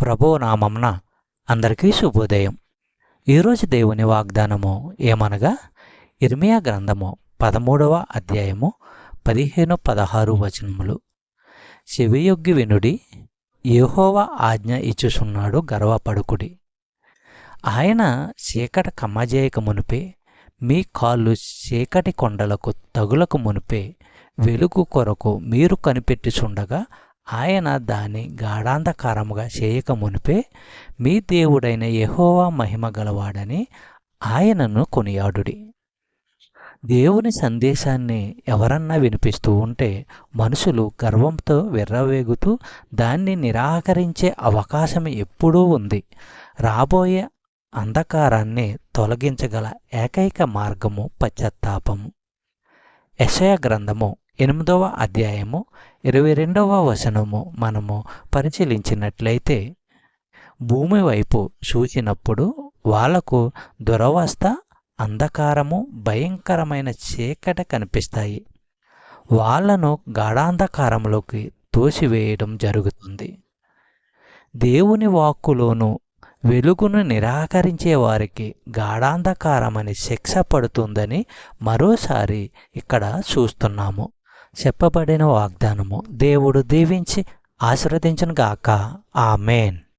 ప్రభువు నామమున అందరికీ శుభోదయం. ఈరోజు దేవుని వాగ్దానము ఏమనగా ఇర్మియా గ్రంథము 13వ అధ్యాయము 15-16 వచనములు. చెవియొగ్గి వినుడి, యెహోవా ఆజ్ఞ ఇచ్చుచున్నాడు, గర్వపడుకుడి. ఆయన చీకటి కమ్మజేయక మునిపే, మీ కాళ్ళు చీకటి కొండలకు తగులకు మునిపే, వెలుగు కొరకు మీరు కనిపెట్టుచుండగా ఆయన దాన్ని గాఢాంధకారముగా చేయక మునిపే, మీ దేవుడైన యెహోవా మహిమ గలవాడని ఆయనను కొనియాడుడి. దేవుని సందేశాన్ని ఎవరన్నా వినిపిస్తూ ఉంటే మనుషులు గర్వంతో విర్రవేగుతూ దాన్ని నిరాకరించే అవకాశం ఎప్పుడూ ఉంది. రాబోయే అంధకారాన్ని తొలగించగల ఏకైక మార్గము పశ్చాత్తాపము. యెషయా గ్రంథము 8వ అధ్యాయము 22వ వచనము మనము పరిశీలించినట్లయితే, భూమి వైపు చూచినప్పుడు వాళ్లకు దురవస్థ, అంధకారము, భయంకరమైన చీకటి కనిపిస్తాయి. వాళ్లను గాఢాంధకారంలోకి తోసివేయడం జరుగుతుంది. దేవుని వాక్కులోను వెలుగును నిరాకరించే వారికి గాఢాంధకారమని శిక్ష పడుతుందని మరోసారి ఇక్కడ చూస్తున్నాము. చెప్పబడిన వాగ్దానము దేవుడు దీవించి ఆశీర్వదించును గాక. ఆమేన్.